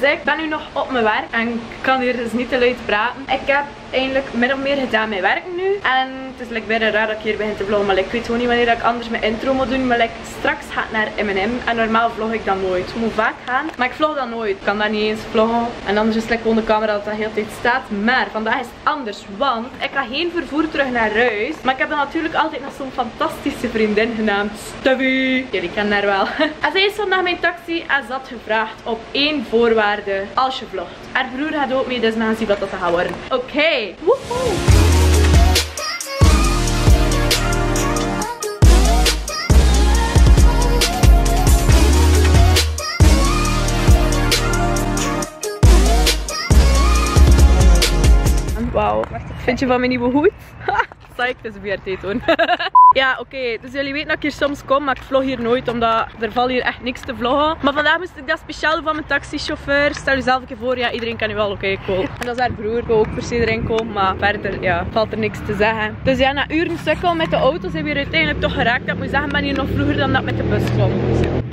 dus ik ben nu nog op mijn werk en ik kan hier dus niet te luid praten. Ik heb eigenlijk min of meer gedaan mijn werk nu. En het is bijna raar dat ik hier begin te vloggen, maar ik weet gewoon niet wanneer ik anders mijn intro moet doen. Maar straks ga ik naar M&M en normaal vlog ik dan nooit. Het moet vaak gaan, maar ik vlog dan nooit. Ik kan dat niet eens vloggen. En anders is het gewoon de camera dat de hele tijd staat. Maar vandaag is het anders, want ik ga geen vervoer terug naar huis. Maar ik heb dan natuurlijk altijd nog zo'n fantastische vriendin genaamd Steffi. Jullie kennen haar wel. En zij is vandaag mijn taxi en ze had gevraagd op 1 voorwaarde als je vlogt. Haar broer gaat ook mee, dus we gaan zien wat dat gaat worden. Oké. Woehoe. Wauw. Vind je van mijn nieuwe hoed? Psych, het is een BRT toon. Ja, oké. Dus jullie weten dat ik hier soms kom, maar ik vlog hier nooit, omdat er valt hier echt niks te vloggen. Maar vandaag moest ik dat speciaal doen van mijn taxichauffeur. Stel jezelf een keer voor, ja, iedereen kan nu wel, oké, cool. En dat is haar broer, ik wil ook per se erin komen, maar verder, ja, valt er niks te zeggen. Dus ja, na uren sukkel met de auto's hebben we hier uiteindelijk toch geraakt. Ik moet zeggen, ik ben hier nog vroeger dan dat met de bus kwam.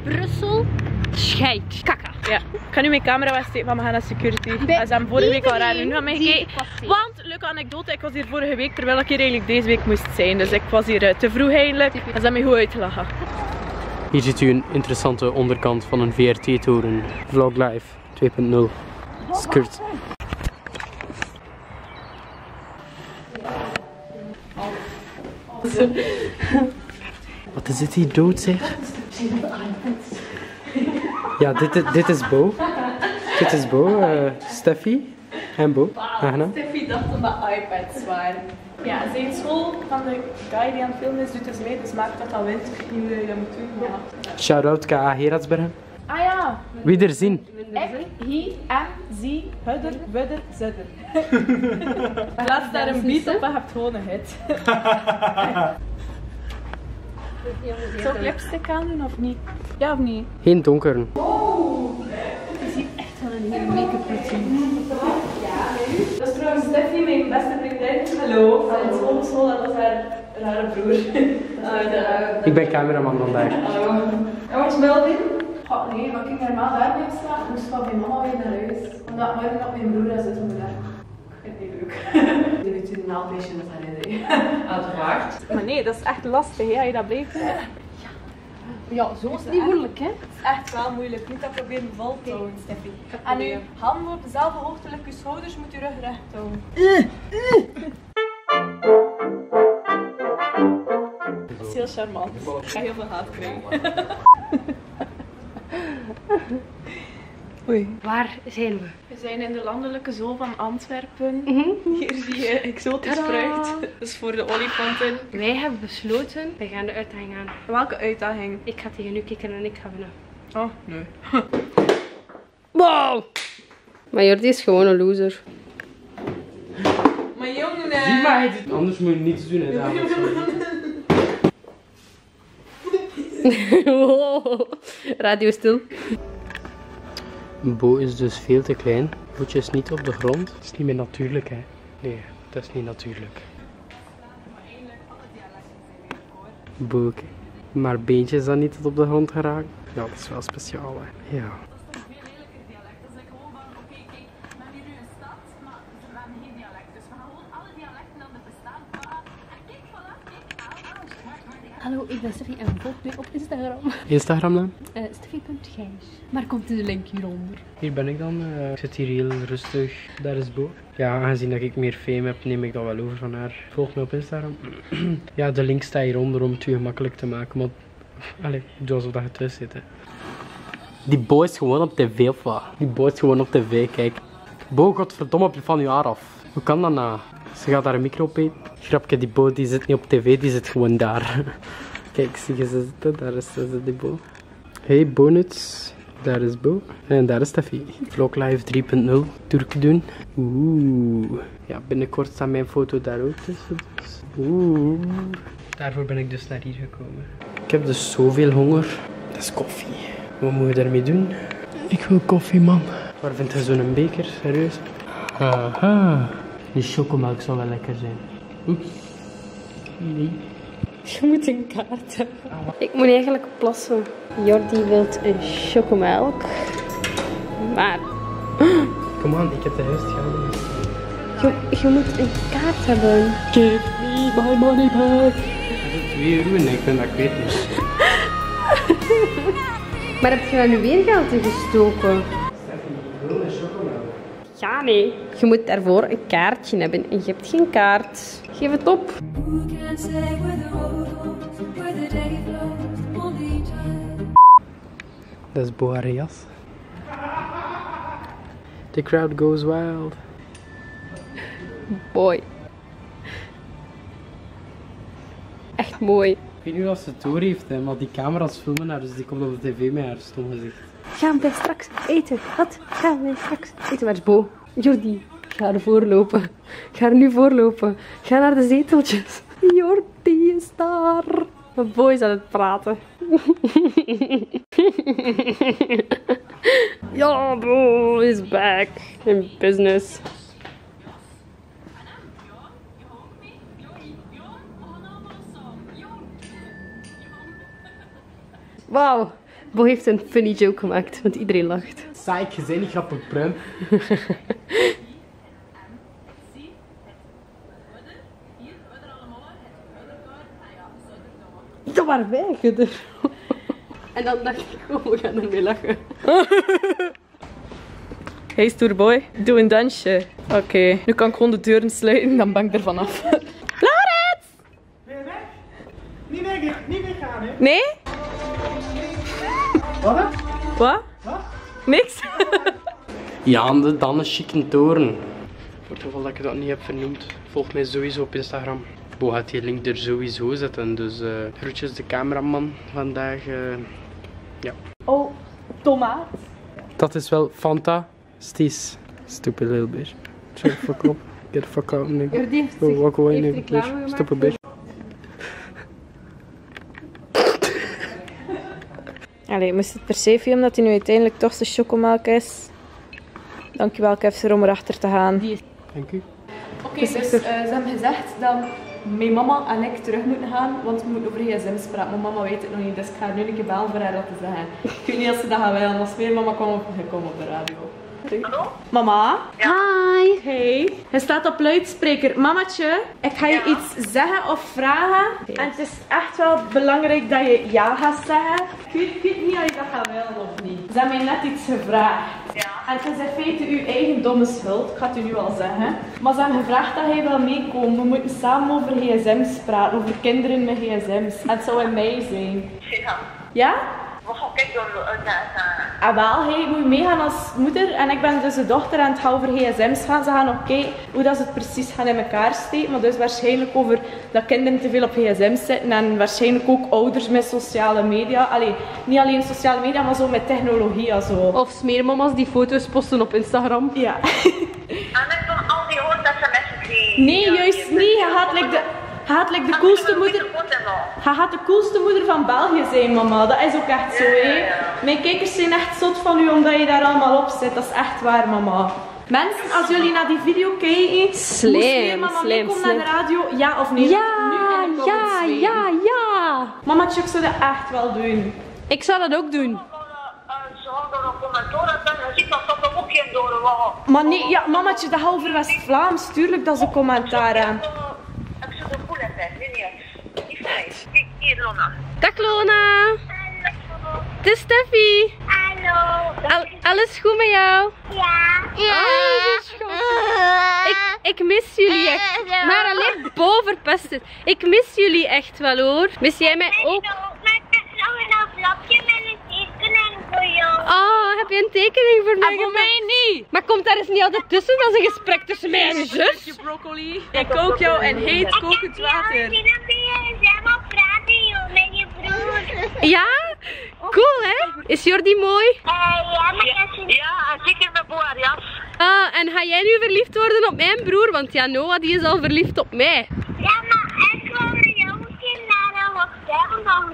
Brussel, scheid, kakka. Ja, ik ga nu mijn camera wegsteken van we gaan naar security. En ze hebben vorige week al raar nu aan mij gekeken. Want, leuke anekdote, ik was hier vorige week terwijl ik hier eigenlijk deze week moest zijn. Dus ik was hier te vroeg eigenlijk. En ze hebben mij goed uitgelachen. Hier ziet u een interessante onderkant van een VRT-toren. Vlog Live 2.0. Skirt. Wat is dit hier dood zeg? Ja, dit is Bo. Dit is Bo, Steffi en Bo. Steffi dacht dat dat iPads waren. Ja, zijn school van de guy die aan het filmen is doet dus mee, dus maakt dat wint. Ik weet niet hoe je dat moet doen. Ja. Shout-out K.A. Heratsbergen. Ah ja. Wie er zien? Ik, hij, M, zie, hudder, wudder, zudder. Laat daar een beat op en hebt gewoon een hit. Zou ik lipstick aan doen of niet? Ja of niet? Geen donkeren. Je ziet echt wel een hele make-up routine. Dat is trouwens Steffi, mijn beste vriendin. Hallo. Van school, dat was haar broer. Ik ben cameraman vandaag. Hallo. En wat je wel doen? Oh nee, wat ik normaal daar mee staan, moest van mijn mama weer naar huis. Omdat morgen op mijn broer zitten we daar. Ik vind het niet leuk. Je weet een naaldbeestje dat daarin is. Uiteraard. Maar nee, dat is echt lastig, hè, als je dat blijft doen. Ja, zo is het niet moeilijk, hè? Het is echt wel moeilijk. Niet dat proberen vol te houden, Steffi. En nu, handen op dezelfde hoogte, like je schouders, moet je rug recht houden. Dat is heel charmant. Ik ga heel veel haat krijgen. Oei. Waar zijn we? We zijn in de landelijke zoo van Antwerpen. Hier zie je exotisch fruit. Dat is voor de olifanten. Wij hebben besloten, wij gaan de uitdaging aan. Welke uitdaging? Ik ga tegen u kijken en ik ga winnen. Oh, nee. Wow! Maar Jordi is gewoon een loser. Maar jongen! Zie maar, anders moet je niets doen, hè, dames. Wow. Radio stil. Bo is dus veel te klein. Voetjes niet op de grond. Het is niet meer natuurlijk, hè. Nee, dat is niet natuurlijk. Bo, maar beentjes dan niet tot op de grond geraakt. Ja, dat is wel speciaal, hè. Ja. Hallo, ik ben Steffi en volg mij op Instagram. Instagram dan? Steffi.gijs. Maar komt in de link hieronder. Hier ben ik dan. Ik zit hier heel rustig. Daar is Bo. Ja, aangezien dat ik meer fame heb, neem ik dat wel over van haar. Volg me op Instagram. Ja, de link staat hieronder om het u gemakkelijk te maken. Maar allee, doe alsof dat je thuis zit, hè. Die Bo is gewoon op tv of wat? Die Bo is gewoon op tv, kijk. Bo, godverdomme, op je van je haar af. Hoe kan dat nou? Ze gaat daar een micro op eten. Grapje, die Bo die zit niet op tv, die zit gewoon daar. Kijk, zie je ze zitten? Daar is ze, die Bo. Hey, Bonuts. Daar is Bo. En daar is Steffi. Vlog Live 3.0. Turk doen. Oeh. Ja, binnenkort staat mijn foto daar ook tussen. Dus. Oeh. Daarvoor ben ik dus naar hier gekomen. Ik heb dus zoveel honger. Dat is koffie. Wat moet je daarmee doen? Ik wil koffie, man. Waar vind je zo'n beker? Serieus? Aha. Die chocomelk zou wel lekker zijn. Oeps. Nee. Je moet een kaart hebben. Ik moet eigenlijk plassen. Jordi wil een chocomelk. Maar Kom aan, ik heb de juiste geld. Je moet een kaart hebben. Give me my money back. 2 euro en ik ben dat kwijt niet. Maar heb je daar nu weer geld in gestoken? Ja, nee. Je moet daarvoor een kaartje hebben en je hebt geen kaart. Geef het op. Dat is Boarias. The crowd goes wild. Mooi. Echt mooi. Ik weet niet of ze het door heeft, hè, maar die camera's filmen haar, dus die komt op de tv met haar stom gezicht. Gaan wij straks eten? Wat? Gaan wij straks eten? Waar is Bo? Jordi, ga er voorlopen. Ga er nu voorlopen. Ga naar de zeteltjes. Jordi is daar. Maar Bo is aan het praten. Ja, Bo is back in business. Wauw, Bo heeft een funny joke gemaakt, want iedereen lacht. Saai, je bent niet grappig, Pruim. Dat waren wij, Gudder. En dan dacht ik, oh, we gaan ermee lachen. Hey stoerboy, doe een dansje. Oké, nu kan ik gewoon de deuren sluiten, dan ben ik er vanaf. Laurens! Ben je weg? Niet weggaan, hè? Nee? Wat? Wat? Wat? Niks? Ja, dan een chique toren. Voor het geval dat ik dat niet heb vernoemd, volg mij sowieso op Instagram. Bo gaat die link er sowieso zetten, dus groetjes de cameraman vandaag. Ja. Oh, tomaat. Dat is wel fantastisch. Stupid little bitch. Shut the fuck up. Get the fuck out, nigga. Jordi heeft Go walk away, heeft nigga. reclame Bitch. gemaakt. Stupid bitch. Allee, moest het per se filmen omdat hij nu uiteindelijk toch zijn chocomelk is. Dankjewel, Kevser, om erachter te gaan. Dank u. Oké, dus ze hebben gezegd dat mijn mama en ik terug moeten gaan, want we moeten over gsm's praten. Mijn mama weet het nog niet, dus ik ga nu een keer bellen voor haar dat te zeggen. Ik weet niet of ze dat gaan willen, als mijn mama komt op de radio. Hallo? Mama? Hi. Hey. Je staat op luidspreker. Mamatje, ik ga je iets zeggen of vragen. En het is echt wel belangrijk dat je ja gaat zeggen. Ik weet niet of je dat gaat willen of niet. Ze hebben mij net iets gevraagd. Ja. En het is in feite uw eigen domme schuld, ik ga het u nu al zeggen. Maar ze hebben gevraagd dat hij wil meekomen. We moeten samen over gsm's praten, over kinderen met gsm's. En het zou in mei zijn. Ja. Ja? Wat ga ik doen? Ah wel, hij moet meegaan als moeder en ik ben dus de dochter en het gaat over gsm's gaan. Ze gaan nog kijken hoe dat ze het precies gaan in elkaar steken. Maar dus waarschijnlijk over dat kinderen te veel op gsm's zitten en waarschijnlijk ook ouders met sociale media. Allee, niet alleen sociale media, maar zo met technologie en zo. Of smeermama's die foto's posten op Instagram. Ja. En ik doe al die sms'en die... Nee, juist niet. Je gaat like de coolste moeder... Hij gaat de coolste moeder van België zijn, mama. Dat is ook echt zo, hè. Mijn kijkers zijn echt zot van u, omdat je daar allemaal op zit. Dat is echt waar, mama. Mensen, als jullie naar die video kijken... Slim, mama slim, meekomen slim. naar de radio? Ja of nee? Ja, Nu in de comments weten. ja. Mama, ik zou dat echt wel doen. Ik zou dat ook doen. Ze hadden een commentaar en je ziet dat dat er ook geen door was. Maar nee, ja, mamatje, dat gaat over West-Vlaams. Tuurlijk, dat is een commentaar. Hè. Ik zit er goed in tijd, weet je. Niet fijn. Kijk, hier, Lona. Dag Lona. Het is Steffi. Hallo. Alles goed met jou? Ja. Ik mis jullie echt. Maar alleen Bo verpest het. Ik mis jullie echt wel hoor. Mis jij mij ook? Maar ik heb nog een envelopje met een tekening voor jou. Oh, heb je een tekening voor mij? Voor mij niet. Maar komt daar eens niet altijd tussen? Dat is een gesprek tussen mij en je zus. Broccoli. Ik kook jou een heet kokend water. Ik heb BSM op radio met je broer. Ja? Cool hè? Is Jordi mooi? Ja, maar ja, zeker met Boarias. Ah, en ga jij nu verliefd worden op mijn broer? Want ja, Noah die is al verliefd op mij. Ja, maar ik wil met jou misschien naar een hotel dan.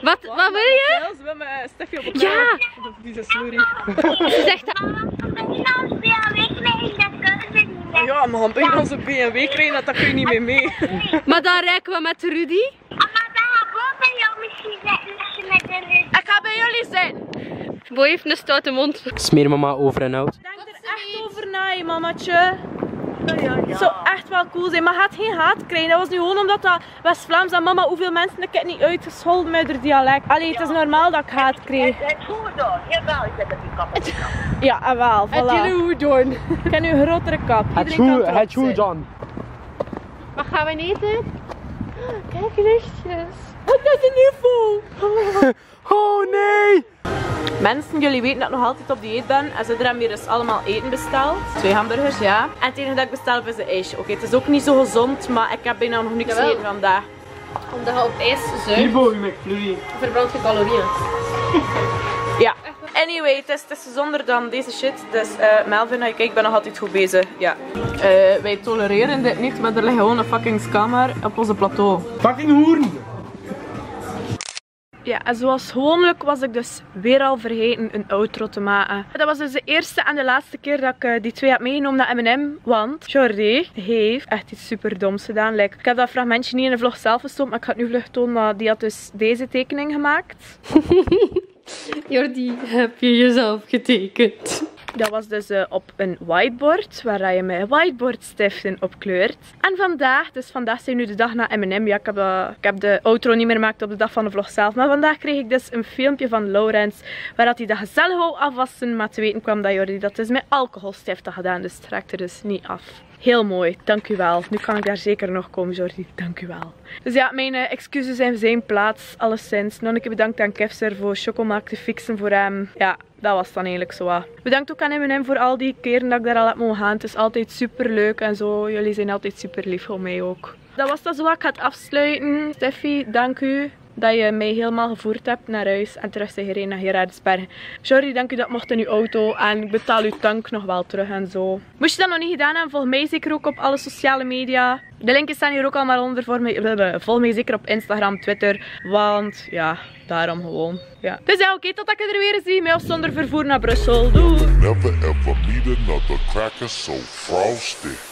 Wat wil je? We hebben Steffi op Ja! Die is slurry. Ze zegt dat. Ja, maar gaan bij onze BMW krijgen, dat kun je niet meer mee. Maar dan rijken we met Rudy. Ik ga bij jullie zijn. Bo heeft een stoute mond. Smeer mama over en out. Denk er naar je mamatje. Het zou echt wel cool zijn, maar gaat geen haat krijgen. Dat was nu gewoon omdat dat West-Vlaams en mama, hoeveel mensen ik heb niet uitgescholden met haar dialect. Allee, het is normaal dat ik haat krijg. Het goed door. Jawel, ik heb het niet kapot. Ja, wel, voilà. Het jullie hoe doen? Ik heb nu een grotere kap. Iedereen kan trots zijn. John. Wat gaan we eten? Kijk, lichtjes. Wat is een UFO? Oh nee! Mensen, jullie weten dat ik nog altijd op dieet ben. En ze hebben hier dus allemaal eten besteld. 2 hamburgers, ja. En het enige dat ik bestel is een ijsje. Oké, het is ook niet zo gezond, maar ik heb bijna nog niks gegeten vandaag. Omdat je op ijs zuigt, Hierboven McFlurry. verbrandt je calorieën. Ja. Anyway, het is gezonder dan deze shit. Dus Melvin, kijk, ik ben nog altijd goed bezig. Ja. Wij tolereren dit niet, maar er ligt gewoon een fucking scammer op onze plateau. Fucking hoeren! Ja, en zoals gewoonlijk was ik dus weer al vergeten een outro te maken. Dat was dus de eerste en de laatste keer dat ik die 2 heb meegenomen naar M&M. Want Jordi heeft echt iets super doms gedaan. Like, ik heb dat fragmentje niet in de vlog zelf gestopt, maar ik ga het nu vlug tonen. Maar die had dus deze tekening gemaakt. Jordi, heb je jezelf getekend? Dat was dus op een whiteboard, waar je met whiteboardstiften op kleurt. En vandaag zijn we nu de dag na M&M. Ja, ik heb de outro niet meer gemaakt op de dag van de vlog zelf. Maar vandaag kreeg ik dus een filmpje van Laurens, waar hij dat gezellig wou afwassen. Maar te weten kwam dat Jordi dat dus met alcoholstift had gedaan. Dus het raakte dus niet af. Heel mooi, dank u wel. Nu kan ik daar zeker nog komen, Jordi. Dank u wel. Dus ja, mijn excuses zijn zijn plaats, alleszins. Nog een keer bedankt aan Kevser voor chocomelk te fixen voor hem. Ja, dat was dan eigenlijk zo wat. Bedankt ook aan M&M voor al die keren dat ik daar al heb mogen gaan. Het is altijd super leuk en zo. Jullie zijn altijd super lief voor mij ook. Dat was dan zo wat ik ga het afsluiten. Steffi, dank u dat je mij helemaal gevoerd hebt naar huis en terug zijn gereden naar Gerardsberg. Jordi, dank u dat mocht in uw auto en ik betaal uw tank nog wel terug en zo. Moest je dat nog niet gedaan hebben, volg mij zeker ook op alle sociale media. De linkjes staan hier ook allemaal onder voor mij. Volg mij zeker op Instagram, Twitter, want ja, daarom gewoon. Ja. Dus ja, oké, tot ik er weer zie, met of zonder vervoer naar Brussel. Doei! Never ever meet another cracker so frosty.